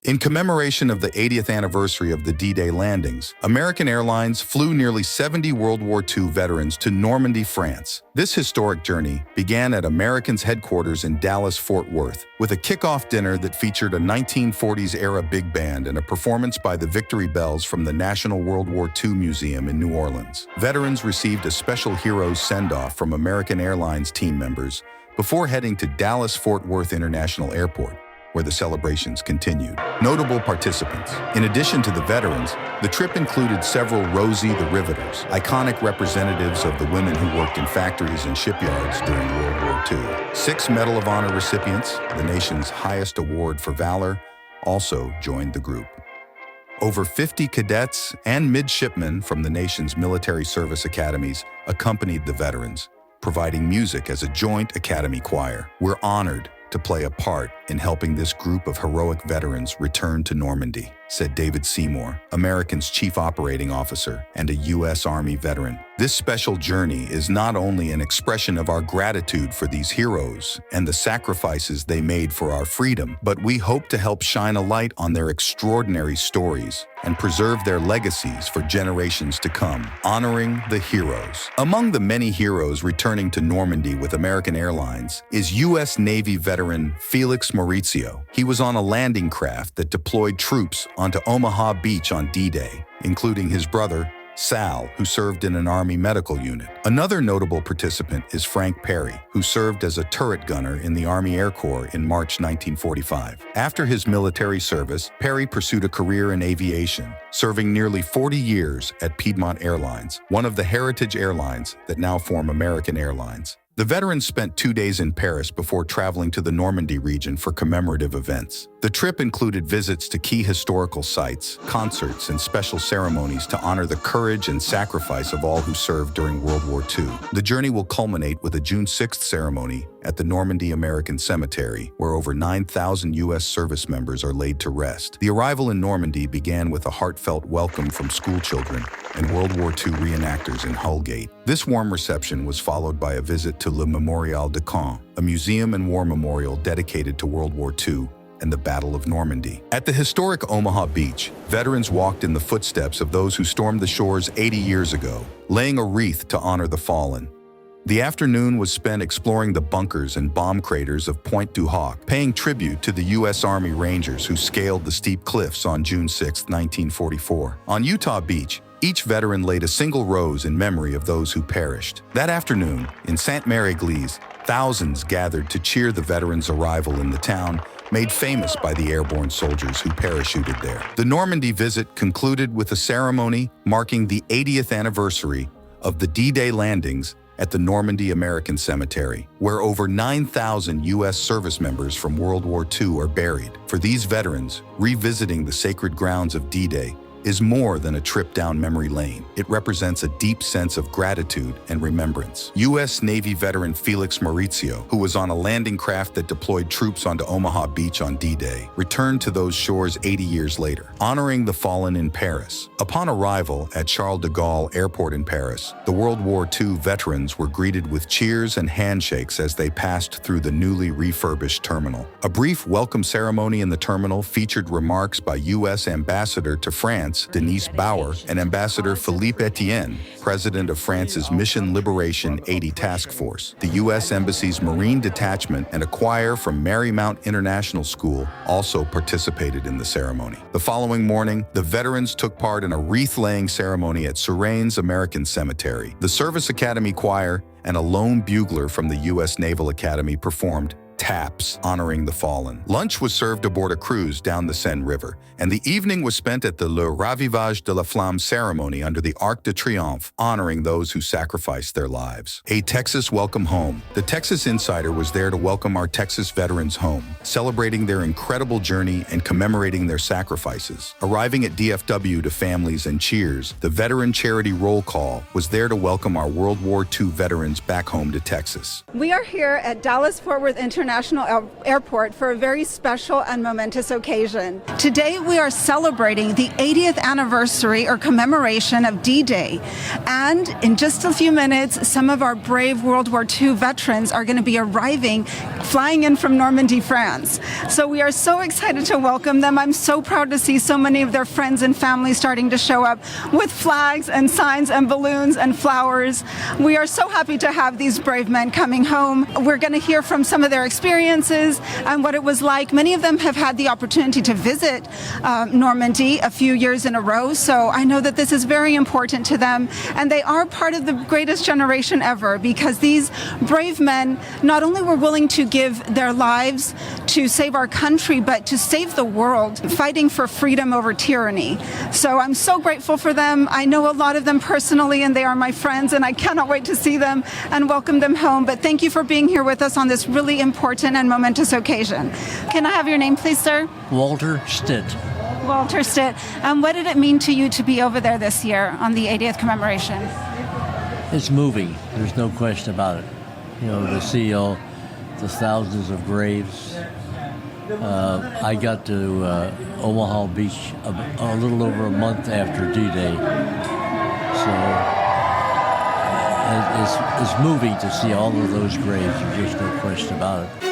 In commemoration of the 80th anniversary of the D-Day landings, American Airlines flew nearly 70 World War II veterans to Normandy, France. This historic journey began at American's headquarters in Dallas-Fort Worth, with a kickoff dinner that featured a 1940s-era big band and a performance by the Victory Bells from the National World War II Museum in New Orleans. Veterans received a special heroes send-off from American Airlines team members before heading to Dallas-Fort Worth International Airport, where the celebrations continued. Notable participants. In addition to the veterans, the trip included several Rosie the Riveters, iconic representatives of the women who worked in factories and shipyards during World War II. 6 Medal of Honor recipients, the nation's highest award for valor, also joined the group. Over 50 cadets and midshipmen from the nation's military service academies accompanied the veterans, providing music as a joint academy choir. We're honored to play a part in helping this group of heroic veterans return to Normandy, said David Seymour, American's chief operating officer and a U.S. Army veteran. This special journey is not only an expression of our gratitude for these heroes and the sacrifices they made for our freedom, but we hope to help shine a light on their extraordinary stories and preserve their legacies for generations to come, honoring the heroes. Among the many heroes returning to Normandy with American Airlines is U.S. Navy veteran Felix Maurizio. He was on a landing craft that deployed troops onto Omaha Beach on D-Day, including his brother, Sal, who served in an Army medical unit. Another notable participant is Frank Perry, who served as a turret gunner in the Army Air Corps in March 1945. After his military service, Perry pursued a career in aviation, serving nearly 40 years at Piedmont Airlines, one of the heritage airlines that now form American Airlines. The veterans spent 2 days in Paris before traveling to the Normandy region for commemorative events. The trip included visits to key historical sites, concerts, and special ceremonies to honor the courage and sacrifice of all who served during World War II. The journey will culminate with a June 6th ceremony at the Normandy American Cemetery, where over 9,000 U.S. service members are laid to rest. The arrival in Normandy began with a heartfelt welcome from schoolchildren and World War II reenactors in Hull Gate. This warm reception was followed by a visit to Le Mémorial de Caen, a museum and war memorial dedicated to World War II and the Battle of Normandy. At the historic Omaha Beach, veterans walked in the footsteps of those who stormed the shores 80 years ago, laying a wreath to honor the fallen. The afternoon was spent exploring the bunkers and bomb craters of Pointe du Hoc, paying tribute to the U.S. Army Rangers who scaled the steep cliffs on June 6, 1944. On Utah Beach, each veteran laid a single rose in memory of those who perished. That afternoon, in Sainte-Mère-Église, thousands gathered to cheer the veterans' arrival in the town, made famous by the airborne soldiers who parachuted there. The Normandy visit concluded with a ceremony marking the 80th anniversary of the D-Day landings at the Normandy American Cemetery, where over 9,000 U.S. service members from World War II are buried. For these veterans, revisiting the sacred grounds of D-Day is more than a trip down memory lane. It represents a deep sense of gratitude and remembrance. U.S. Navy veteran Felix Maurizio, who was on a landing craft that deployed troops onto Omaha Beach on D-Day, returned to those shores 80 years later, honoring the fallen in Paris. Upon arrival at Charles de Gaulle Airport in Paris, the World War II veterans were greeted with cheers and handshakes as they passed through the newly refurbished terminal. A brief welcome ceremony in the terminal featured remarks by U.S. Ambassador to France, Denise Bauer, and Ambassador Philippe Etienne, President of France's Mission Liberation 80 Task Force. The U.S. Embassy's Marine Detachment and a choir from Marymount International School also participated in the ceremony. The following morning, the veterans took part in a wreath-laying ceremony at Suresnes American Cemetery. The Service Academy Choir and a lone bugler from the U.S. Naval Academy performed taps honoring the fallen. Lunch was served aboard a cruise down the Seine River, and the evening was spent at the Le Ravivage de la Flamme ceremony under the Arc de Triomphe, honoring those who sacrificed their lives. A Texas welcome home. The Texas Insider was there to welcome our Texas veterans home, celebrating their incredible journey and commemorating their sacrifices. Arriving at DFW to families and cheers, the Veteran Charity Roll Call was there to welcome our World War II veterans back home to Texas. We are here at Dallas-Fort Worth International International Airport for a very special and momentous occasion. Today we are celebrating the 80th anniversary or commemoration of D-Day. And in just a few minutes, some of our brave World War II veterans are going to be arriving, flying in from Normandy, France. So we are so excited to welcome them. I'm so proud to see so many of their friends and family starting to show up with flags and signs and balloons and flowers. We are so happy to have these brave men coming home. We're going to hear from some of their experiences and what it was like. Many of them have had the opportunity to visit Normandy a few years in a row, so I know that this is very important to them, and they are part of the greatest generation ever, because these brave men not only were willing to give their lives to save our country, but to save the world, fighting for freedom over tyranny. So I'm so grateful for them. I know a lot of them personally, and they are my friends, and I cannot wait to see them and welcome them home. But thank you for being here with us on this really important and momentous occasion. Can I have your name, please, sir? Walter Stitt. Walter Stitt. What did it mean to you to be over there this year on the 80th commemoration? It's moving. There's no question about it. You know, to see all the thousands of graves. I got to Omaha Beach a little over a month after D-Day. So it's moving to see all of those graves. There's just no question about it.